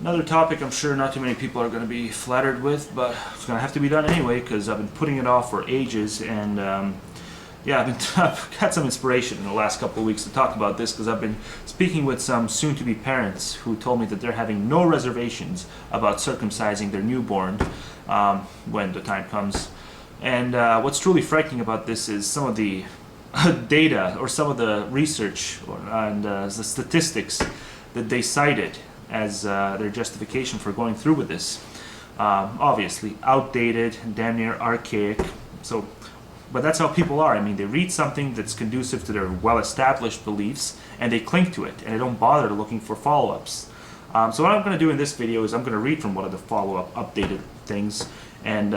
Another topic I'm sure not too many people are going to be flattered with, but it's going to have to be done anyway because I've been putting it off for ages, and I've got some inspiration in the last couple of weeks to talk about this because I've been speaking with some soon-to-be parents who told me that they're having no reservations about circumcising their newborn when the time comes. And what's truly frightening about this is some of the data or some of the research and the statistics that they cited as their justification for going through with this. Obviously outdated, damn near archaic. But that's how people are. I mean, they read something that's conducive to their well-established beliefs and they cling to it and they don't bother looking for follow-ups. So what I'm going to do in this video is I'm going to read from one of the follow-up updated things, and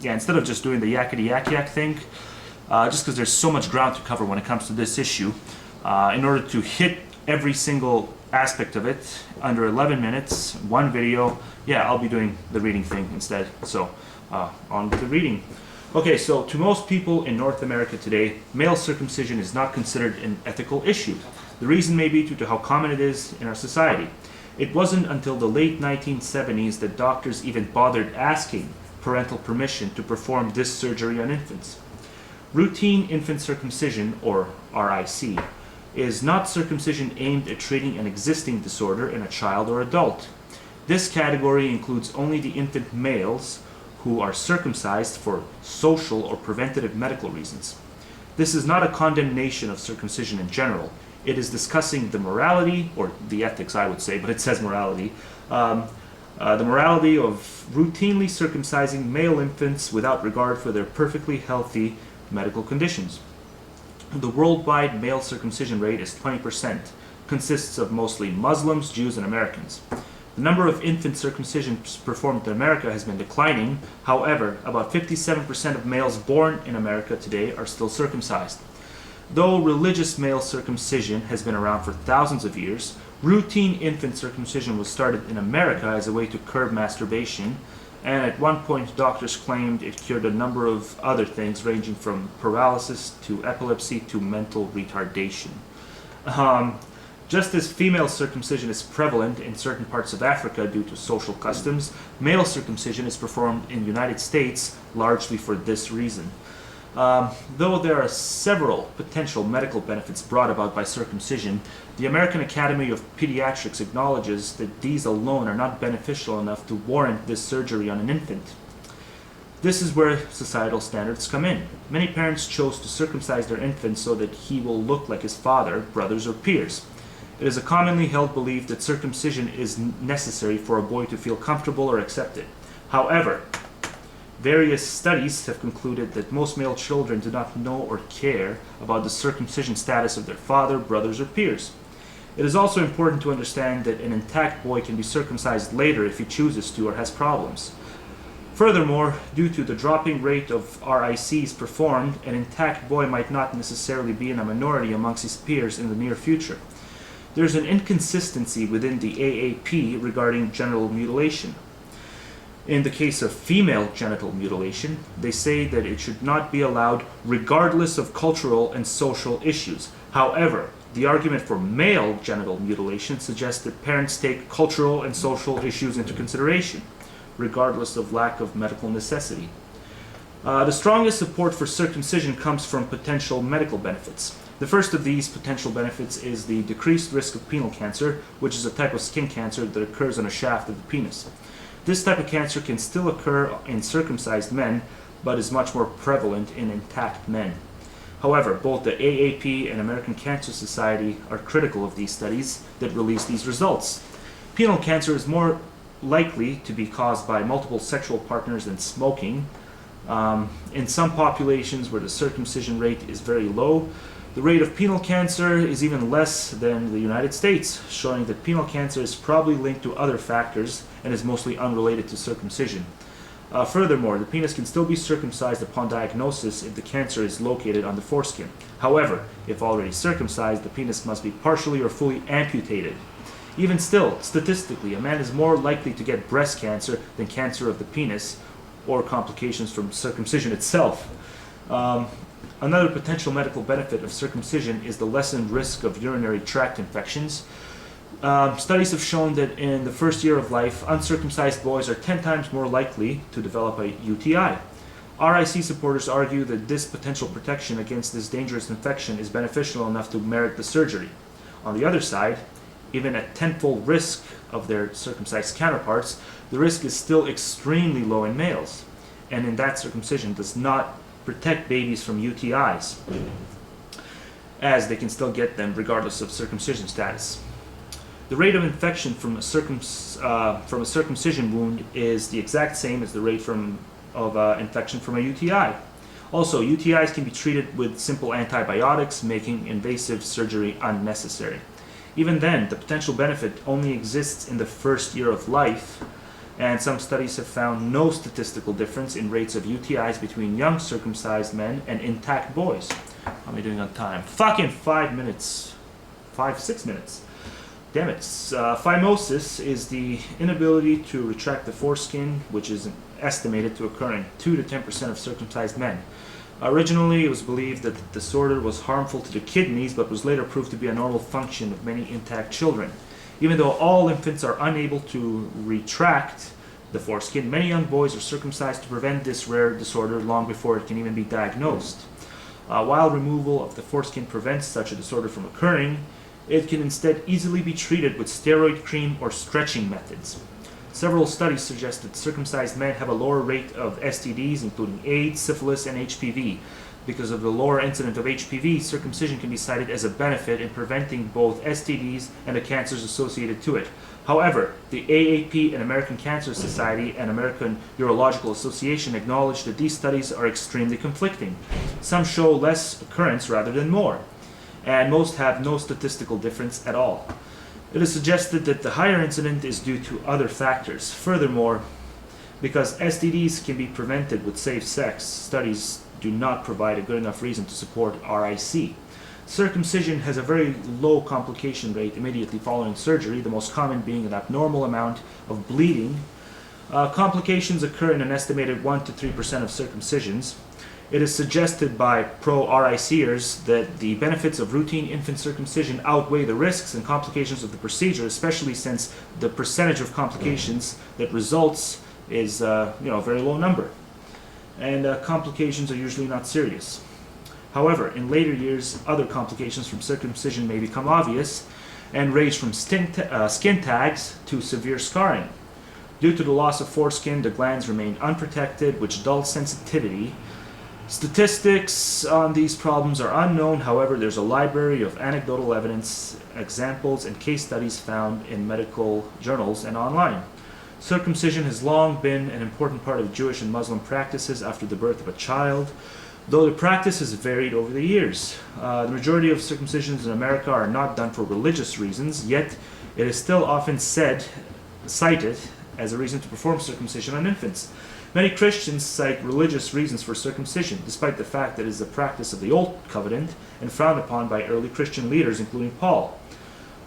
instead of just doing the yakety yak thing, just because there's so much ground to cover when it comes to this issue, in order to hit every single aspect of it under 11 minutes, one video, I'll be doing the reading thing instead. So on with the reading. Okay, so to most people in North America today, male circumcision is not considered an ethical issue. The reason may be due to how common it is in our society. It wasn't until the late 1970s that doctors even bothered asking parental permission to perform this surgery on infants. Routine infant circumcision, or RIC, is not circumcision aimed at treating an existing disorder in a child or adult. This category includes only the infant males who are circumcised for social or preventative medical reasons. This is not a condemnation of circumcision in general. It is discussing the morality, or the ethics I would say, but it says morality, the morality of routinely circumcising male infants without regard for their perfectly healthy medical conditions. The worldwide male circumcision rate is 20%, consists of mostly Muslims, Jews, and Americans. The number of infant circumcisions performed in America has been declining. However, about 57% of males born in America today are still circumcised. Though religious male circumcision has been around for thousands of years, routine infant circumcision was started in America as a way to curb masturbation, and at one point doctors claimed it cured a number of other things ranging from paralysis to epilepsy to mental retardation. Just as female circumcision is prevalent in certain parts of Africa due to social customs, male circumcision is performed in the United States largely for this reason. Though there are several potential medical benefits brought about by circumcision, the American Academy of Pediatrics acknowledges that these alone are not beneficial enough to warrant this surgery on an infant. This is where societal standards come in. Many parents chose to circumcise their infant so that he will look like his father, brothers, or peers. It is a commonly held belief that circumcision is necessary for a boy to feel comfortable or accepted. However, various studies have concluded that most male children do not know or care about the circumcision status of their father, brothers, or peers. It is also important to understand that an intact boy can be circumcised later if he chooses to or has problems. Furthermore, due to the dropping rate of RICs performed, an intact boy might not necessarily be in a minority amongst his peers in the near future. There is an inconsistency within the AAP regarding genital mutilation. In the case of female genital mutilation, they say that it should not be allowed regardless of cultural and social issues. However, the argument for male genital mutilation suggests that parents take cultural and social issues into consideration, regardless of lack of medical necessity. The strongest support for circumcision comes from potential medical benefits. The first of these potential benefits is the decreased risk of penile cancer, which is a type of skin cancer that occurs on a shaft of the penis. This type of cancer can still occur in circumcised men, but is much more prevalent in intact men. However, both the AAP and American Cancer Society are critical of these studies that release these results. Penile cancer is more likely to be caused by multiple sexual partners than smoking. In some populations where the circumcision rate is very low, the rate of penile cancer is even less than the United States, showing that penile cancer is probably linked to other factors and is mostly unrelated to circumcision. Furthermore, the penis can still be circumcised upon diagnosis if the cancer is located on the foreskin. However, if already circumcised, the penis must be partially or fully amputated. Even still, statistically, a man is more likely to get breast cancer than cancer of the penis or complications from circumcision itself. Another potential medical benefit of circumcision is the lessened risk of urinary tract infections. Studies have shown that in the first year of life, uncircumcised boys are 10 times more likely to develop a UTI. RIC supporters argue that this potential protection against this dangerous infection is beneficial enough to merit the surgery. On the other side, even at tenfold risk of their circumcised counterparts, the risk is still extremely low in males, and in that circumcision does not protect babies from UTIs, as they can still get them regardless of circumcision status. The rate of infection from a circumcision wound is the exact same as the rate of infection from a UTI. Also, UTIs can be treated with simple antibiotics, making invasive surgery unnecessary. Even then, the potential benefit only exists in the first year of life, and some studies have found no statistical difference in rates of UTIs between young circumcised men and intact boys. How am I doing on time? Fucking 5 minutes. 6 minutes. Damn it. Phimosis is the inability to retract the foreskin, which is estimated to occur in 2 to 10% of circumcised men. Originally, it was believed that the disorder was harmful to the kidneys, but was later proved to be a normal function of many intact children. Even though all infants are unable to retract the foreskin, many young boys are circumcised to prevent this rare disorder long before it can even be diagnosed. While removal of the foreskin prevents such a disorder from occurring, it can instead easily be treated with steroid cream or stretching methods. Several studies suggest that circumcised men have a lower rate of STDs, including AIDS, syphilis, and HPV. Because of the lower incidence of HPV, circumcision can be cited as a benefit in preventing both STDs and the cancers associated to it. However, the AAP and American Cancer Society and American Urological Association acknowledge that these studies are extremely conflicting. Some show less occurrence rather than more, and most have no statistical difference at all. It is suggested that the higher incidence is due to other factors. Furthermore, because STDs can be prevented with safe sex, studies do not provide a good enough reason to support RIC. Circumcision has a very low complication rate immediately following surgery, the most common being an abnormal amount of bleeding. Complications occur in an estimated 1 to 3% of circumcisions. It is suggested by pro-RICers that the benefits of routine infant circumcision outweigh the risks and complications of the procedure, especially since the percentage of complications that results is a very low number. And complications are usually not serious. However, in later years, other complications from circumcision may become obvious and range from skin tags to severe scarring. Due to the loss of foreskin, the glands remain unprotected, which dulls sensitivity. Statistics on these problems are unknown. However, there's a library of anecdotal evidence, examples, and case studies found in medical journals and online. Circumcision has long been an important part of Jewish and Muslim practices after the birth of a child, though the practice has varied over the years. The majority of circumcisions in America are not done for religious reasons, yet it is still often cited as a reason to perform circumcision on infants. Many Christians cite religious reasons for circumcision, despite the fact that it is a practice of the Old Covenant and frowned upon by early Christian leaders, including Paul.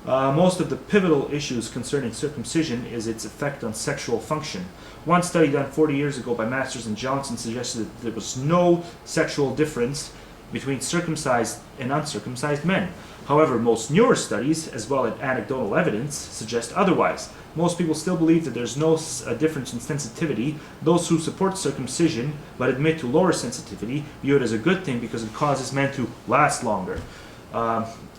Most of the pivotal issues concerning circumcision is its effect on sexual function. One study done 40 years ago by Masters and Johnson suggested that there was no sexual difference between circumcised and uncircumcised men. However, most newer studies, as well as anecdotal evidence, suggest otherwise. Most people still believe that there's no difference in sensitivity. Those who support circumcision but admit to lower sensitivity view it as a good thing because it causes men to last longer.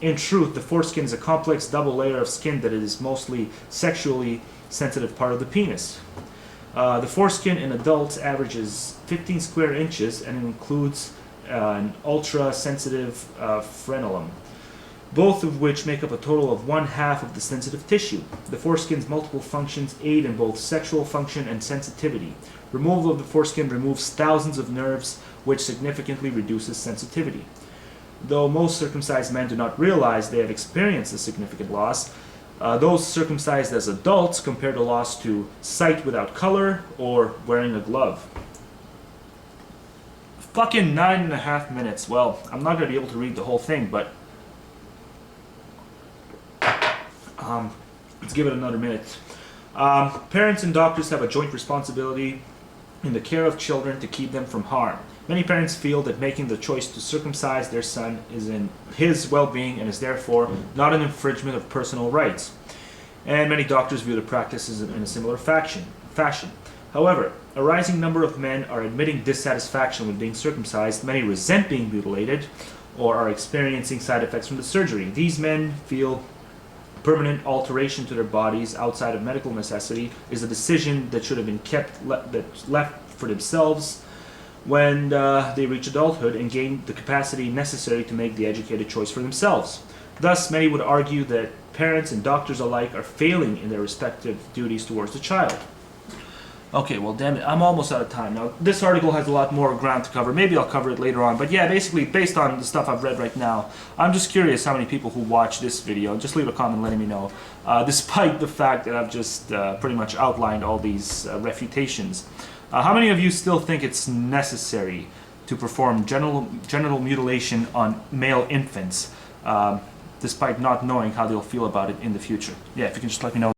In truth, the foreskin is a complex double layer of skin that is mostly sexually sensitive part of the penis. The foreskin in adults averages 15 square inches and includes an ultra-sensitive frenulum, both of which make up a total of 1/2 of the sensitive tissue. The foreskin's multiple functions aid in both sexual function and sensitivity. Removal of the foreskin removes thousands of nerves, which significantly reduces sensitivity. Though most circumcised men do not realize they have experienced a significant loss, those circumcised as adults compare the loss to sight without color or wearing a glove. Fucking 9.5 minutes. Well, I'm not going to be able to read the whole thing, but let's give it another minute. Parents and doctors have a joint responsibility in the care of children to keep them from harm. Many parents feel that making the choice to circumcise their son is in his well-being and is therefore not an infringement of personal rights. and many doctors view the practices in a similar fashion. However, a rising number of men are admitting dissatisfaction with being circumcised, many resent being mutilated, or are experiencing side effects from the surgery. These men feel permanent alteration to their bodies outside of medical necessity is a decision that should have been left for themselves when they reach adulthood and gain the capacity necessary to make the educated choice for themselves. Thus, many would argue that parents and doctors alike are failing in their respective duties towards the child. Okay, well, damn it, I'm almost out of time. Now, this article has a lot more ground to cover. Maybe I'll cover it later on. But yeah, basically, based on the stuff I've read right now, I'm just curious how many people who watch this video, just leave a comment letting me know, despite the fact that I've just pretty much outlined all these refutations. How many of you still think it's necessary to perform genital mutilation on male infants, despite not knowing how they'll feel about it in the future? Yeah, if you can just let me know.